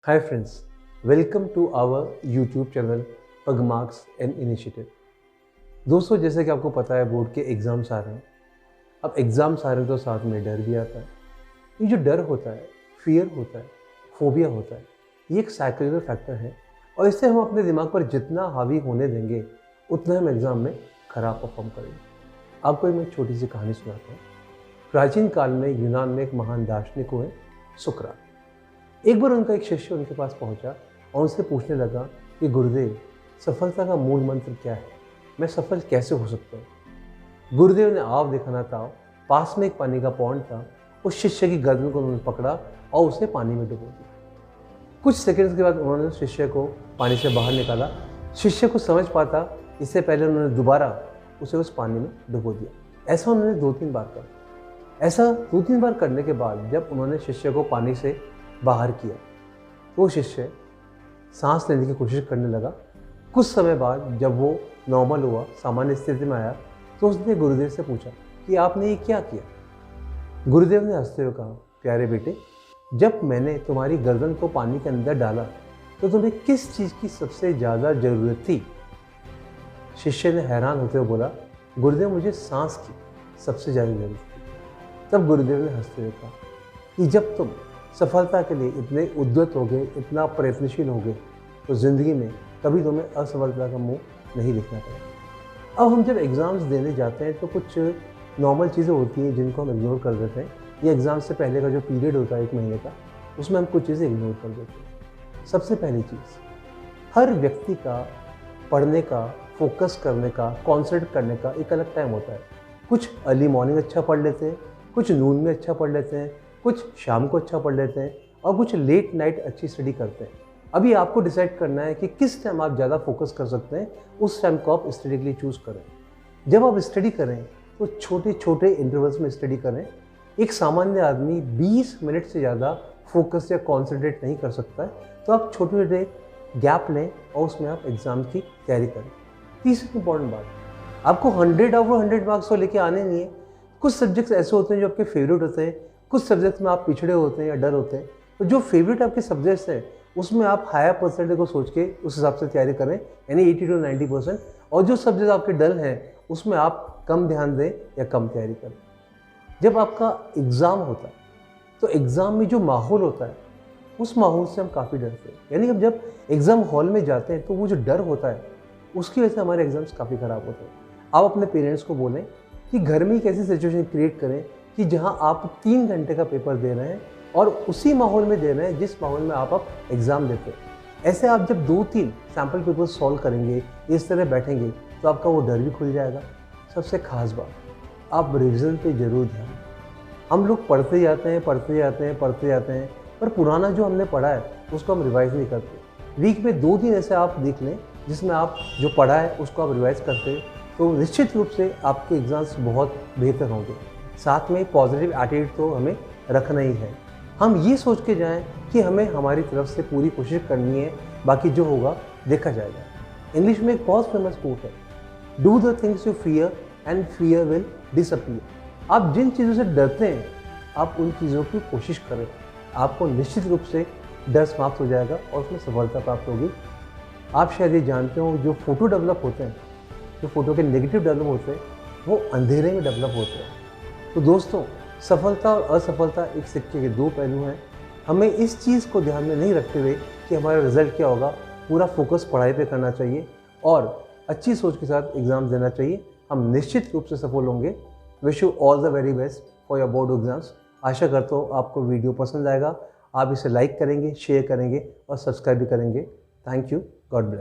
Hi friends, welcome to our YouTube channel Pugmarks and Initiative। दोस्तों, जैसे कि आपको पता है बोर्ड के एग्ज़ाम्स आ रहे हैं। अब एग्ज़ाम्स आ रहे हैं तो साथ में डर भी आता है। ये जो डर होता है, फियर होता है, फोबिया होता है, ये एक साइकोलॉजिकल फैक्टर है और इससे हम अपने दिमाग पर जितना हावी होने देंगे उतना हम एग्ज़ाम में ख़राब परफॉर्म करेंगे। आपको मैं एक छोटी सी कहानी सुनाता हूँ। प्राचीन काल में यूनान में एक महान दार्शनिक हुए सुकरात। एक बार उनका एक शिष्य उनके पास पहुंचा और उनसे पूछने लगा कि गुरुदेव, सफलता का मूल मंत्र क्या है? मैं सफल कैसे हो सकता हूँ? गुरुदेव ने आव दिखाना था। पास में एक पानी का पॉन्ड था। उस शिष्य की गर्दन को उन्होंने पकड़ा और उसे पानी में डुबो दिया। कुछ सेकंड्स के बाद उन्होंने शिष्य को पानी से बाहर निकाला। शिष्य को समझ पाता इससे पहले उन्होंने दोबारा उसे उस पानी में डुबो दिया। ऐसा उन्होंने 2-3 बार करा। ऐसा 2-3 बार करने के बाद जब उन्होंने शिष्य को पानी से बाहर किया तो वो शिष्य सांस लेने की कोशिश करने लगा। कुछ समय बाद जब वो नॉर्मल हुआ, सामान्य स्थिति में आया, तो उसने गुरुदेव से पूछा कि आपने ये क्या किया? गुरुदेव ने हंसते हुए कहा, प्यारे बेटे, जब मैंने तुम्हारी गर्दन को पानी के अंदर डाला तो तुम्हें किस चीज़ की सबसे ज़्यादा ज़रूरत थी? शिष्य ने हैरान होते हुए बोला, गुरुदेव, मुझे सांस की सबसे ज़्यादा ज़रूरत थी। तब गुरुदेव ने हंसते हुए कहा कि जब तुम सफलता के लिए इतने उद्यत हो गए, इतना प्रयत्नशील हो गए, तो ज़िंदगी में कभी तुम्हें असफलता का मुंह नहीं देखना पड़ेगा। अब हम जब एग्ज़ाम्स देने जाते हैं तो कुछ नॉर्मल चीज़ें होती हैं जिनको हम इग्नोर कर देते हैं। ये एग्ज़ाम से पहले का जो पीरियड होता है 1 महीने का, उसमें हम कुछ चीज़ें इग्नोर कर देते हैं। सबसे पहली चीज़, हर व्यक्ति का पढ़ने का, फोकस करने का, कॉन्सेंट्रेट करने का एक अलग टाइम होता है। कुछ अर्ली मॉर्निंग अच्छा पढ़ लेते हैं, कुछ नून में अच्छा पढ़ लेते हैं, कुछ शाम को अच्छा पढ़ लेते हैं और कुछ लेट नाइट अच्छी स्टडी करते हैं। अभी आपको डिसाइड करना है कि किस टाइम आप ज़्यादा फोकस कर सकते हैं, उस टाइम को आप स्टडी के लिए चूज़ करें। जब आप स्टडी करें तो छोटे छोटे इंटरवल्स में स्टडी करें। एक सामान्य आदमी 20 मिनट से ज़्यादा फोकस या कॉन्सेंट्रेट नहीं कर सकता है, तो आप छोटे छोटे गैप लें और उसमें आप एग्ज़ाम की तैयारी करें। तीसरी इंपॉर्टेंट बात, आपको 100 आउट ऑफ 100 मार्क्स तो लेके आने नहीं है। कुछ सब्जेक्ट्स ऐसे होते हैं जो आपके फेवरेट होते हैं, कुछ सब्जेक्ट्स में आप पिछड़े होते हैं या डर होते हैं। तो जो फेवरेट आपके सब्जेक्ट्स हैं उसमें आप हायर परसेंटेज को सोच के उस हिसाब से तैयारी करें, यानी 80 to 90%। और जो सब्जेक्ट आपके डल हैं उसमें आप कम ध्यान दें या कम तैयारी करें। जब आपका एग्ज़ाम होता है तो एग्ज़ाम में जो माहौल होता है उस माहौल से हम काफ़ी डरते हैं। यानी हम जब एग्ज़ाम हॉल में जाते हैं तो वो जो डर होता है उसकी वजह से हमारे एग्ज़ाम्स काफ़ी ख़राब होते हैं। आप अपने पेरेंट्स को बोलें कि घर में एक ऐसी सिचुएशन क्रिएट करें कि जहां आप 3 घंटे का पेपर दे रहे हैं और उसी माहौल में दे रहे हैं जिस माहौल में आप एग्ज़ाम देते हैं। ऐसे आप जब 2-3 सैम्पल पेपर सॉल्व करेंगे, इस तरह बैठेंगे, तो आपका वो डर भी खुल जाएगा। सबसे खास बात, आप रिविज़न पे ज़रूर ध्यान। हम लोग पढ़ते जाते हैं, पर पुराना जो हमने पढ़ा है उसको हम रिवाइज़ नहीं करते। वीक में 2 दिन ऐसे आप देख लें जिसमें आप जो पढ़ा है उसको आप रिवाइज़ करते हैं, तो निश्चित रूप से आपके एग्ज़ाम्स बहुत बेहतर होंगे। साथ में पॉजिटिव एटीट्यूड तो हमें रखना ही है। हम ये सोच के जाएं कि हमें हमारी तरफ से पूरी कोशिश करनी है, बाकी जो होगा देखा जाएगा। इंग्लिश में एक बहुत फेमस कोट है, do the things you fear and fear will disappear. आप जिन चीज़ों से डरते हैं आप उन चीज़ों की कोशिश करें, आपको निश्चित रूप से डर समाप्त हो जाएगा और उसमें सफलता प्राप्त होगी। आप शायद ये जानते हो, जो फ़ोटो डेवलप होते हैं, जो फ़ोटो के नेगेटिव डेवलप होते हैं, वो अंधेरे में डेवलप होते हैं। तो दोस्तों, सफलता और असफलता एक सिक्के के 2 पहलू हैं। हमें इस चीज़ को ध्यान में नहीं रखते हुए कि हमारा रिज़ल्ट क्या होगा, पूरा फोकस पढ़ाई पे करना चाहिए और अच्छी सोच के साथ एग्ज़ाम देना चाहिए। हम निश्चित रूप से सफल होंगे। Wish you all the very best for your board exams. आशा करता हूँ आपको वीडियो पसंद आएगा। आप इसे लाइक करेंगे, शेयर करेंगे और सब्सक्राइब भी करेंगे। Thank you. God bless.